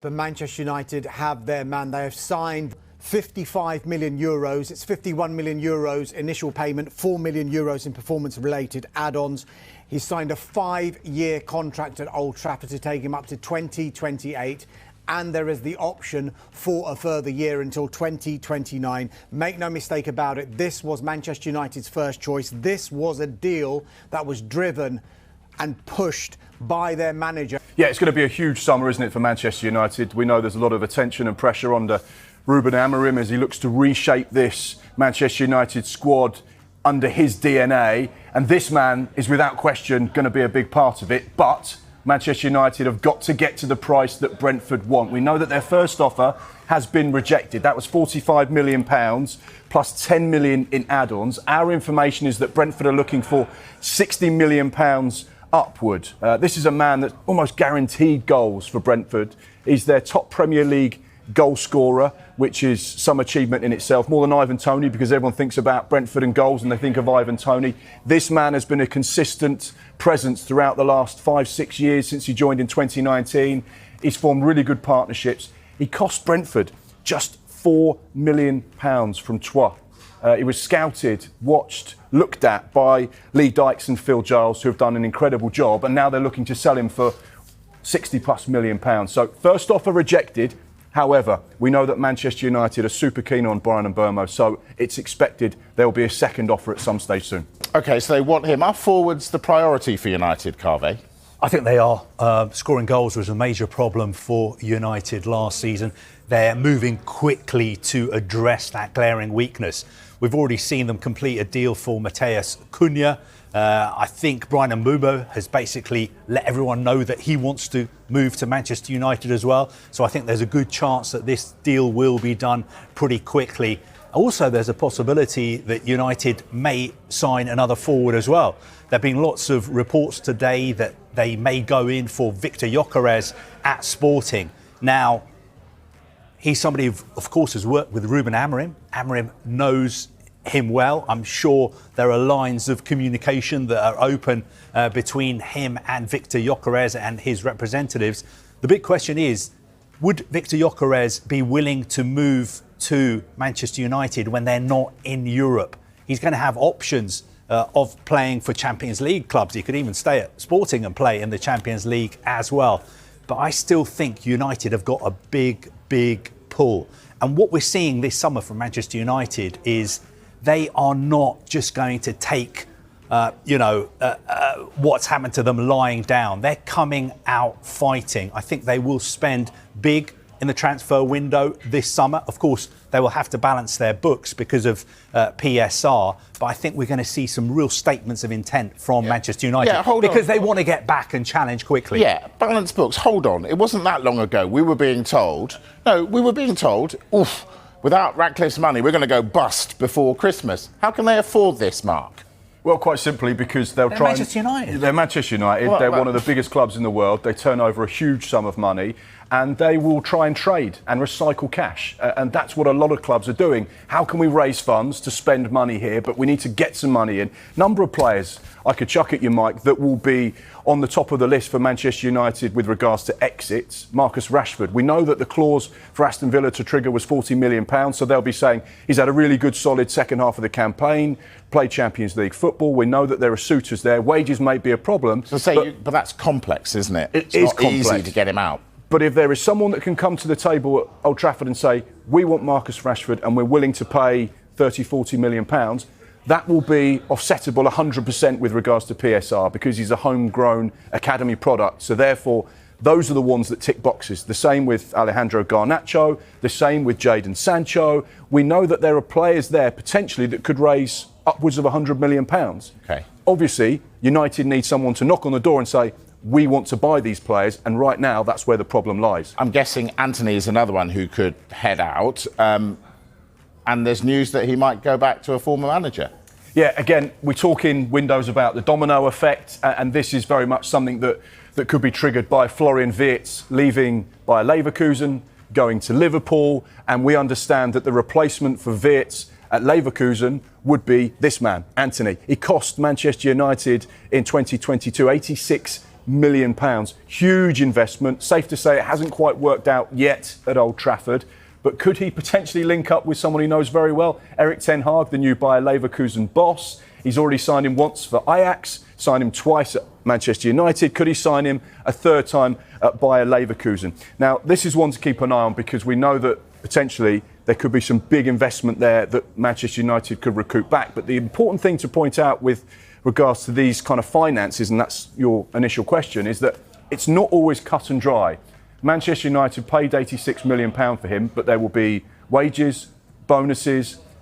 But Manchester United have their man. They have signed 55 million euros. It's 51 million euros initial payment, 4 million euros in performance-related add-ons. He's signed a 5-year contract at Old Trafford to take him up to 2028. And there is the option for a further year until 2029. Make no mistake about it, this was Manchester United's first choice. This was a deal that was driven and pushed by their manager. Yeah, it's going to be a huge summer, isn't it, for Manchester United? We know there's a lot of attention and pressure under Ruben Amorim as he looks to reshape this Manchester United squad under his DNA. And this man is without question going to be a big part of it. But Manchester United have got to get to the price that Brentford want. We know that their first offer has been rejected. That was £45 million plus 10 million in add-ons. Our information is that Brentford are looking for £60 million upward. This is a man that's almost guaranteed goals for Brentford. He's their top Premier League goal scorer, which is some achievement in itself, more than Ivan Toney, because everyone thinks about Brentford and goals and they think of Ivan Toney. This man has been a consistent presence throughout the last 5-6 years since he joined in 2019. He's formed really good partnerships. He cost Brentford just £4 million from Troyes. He was scouted, watched, looked at by Lee Dykes and Phil Giles, who have done an incredible job, and now they're looking to sell him for £60+ million. So first offer rejected. However, we know that Manchester United are super keen on Bryan Mbeumo, so it's expected there will be a second offer at some stage soon. OK, so they want him. Are forwards the priority for United, Carve? I think they are. Scoring goals was a major problem for United last season. They're moving quickly to address that glaring weakness. We've already seen them complete a deal for Matheus Cunha. I think Bryan Mbeumo has basically let everyone know that he wants to move to Manchester United as well. So I think there's a good chance that this deal will be done pretty quickly. Also, there's a possibility that United may sign another forward as well. There have been lots of reports today that they may go in for Viktor Gyokeres at Sporting. Now, he's somebody who, of course, has worked with Ruben Amorim. Amorim knows him well. I'm sure there are lines of communication that are open between him and Viktor Gyokeres and his representatives. The big question is, would Viktor Gyokeres be willing to move to Manchester United when they're not in Europe? He's going to have options of playing for Champions League clubs. He could even stay at Sporting and play in the Champions League as well. But I still think United have got a big pull. And what we're seeing this summer from Manchester United is they are not just going to take, what's happened to them lying down. They're coming out fighting. I think they will spend big in the transfer window this summer. Of course, they will have to balance their books because of PSR. But I think we're going to see some real statements of intent from Manchester United because they want to get back and challenge quickly. Yeah, balance books. Hold on. It wasn't that long ago. We were being told, oof, without Ratcliffe's money, we're going to go bust before Christmas. How can they afford this, Mark? Well, quite simply because they're Manchester United. They're Manchester United. They're one of the biggest clubs in the world. They turn over a huge sum of money and they will try and trade and recycle cash. And that's what a lot of clubs are doing. How can we raise funds to spend money here? But we need to get some money in. Number of players I could chuck at you, Mike, that will be on the top of the list for Manchester United with regards to exits. Marcus Rashford. We know that the clause for Aston Villa to trigger was £40 million. So they'll be saying he's had a really good, solid second half of the campaign, played Champions League football. We know that there are suitors there. Wages may be a problem. But that's complex, isn't it? It's not complex. Easy to get him out. But if there is someone that can come to the table at Old Trafford and say, we want Marcus Rashford and we're willing to pay £30-40 million, that will be offsettable 100% with regards to PSR because he's a homegrown academy product. So therefore, those are the ones that tick boxes. The same with Alejandro Garnacho, the same with Jadon Sancho. We know that there are players there potentially that could raise upwards of £100 million. Okay. Obviously, United need someone to knock on the door and say, we want to buy these players, and right now that's where the problem lies. I'm guessing Anthony is another one who could head out, and there's news that he might go back to a former manager. Yeah, again, we're talking windows about the domino effect, and this is very much something that could be triggered by Florian Wirtz leaving Bayer Leverkusen, going to Liverpool, and we understand that the replacement for Wirtz at Leverkusen would be this man, Anthony. He cost Manchester United in 2022 £86 million. Huge investment. Safe to say it hasn't quite worked out yet at Old Trafford. But could he potentially link up with someone he knows very well? Erik ten Hag, the new Bayer Leverkusen boss. He's already signed him once for Ajax, signed him twice at Manchester United. Could he sign him a third time at Bayer Leverkusen? Now, this is one to keep an eye on because we know that potentially there could be some big investment there that Manchester United could recoup back. But the important thing to point out with regards to these kind of finances, and that's your initial question, is that it's not always cut and dry. Manchester United paid £86 million for him, but there will be wages, bonuses,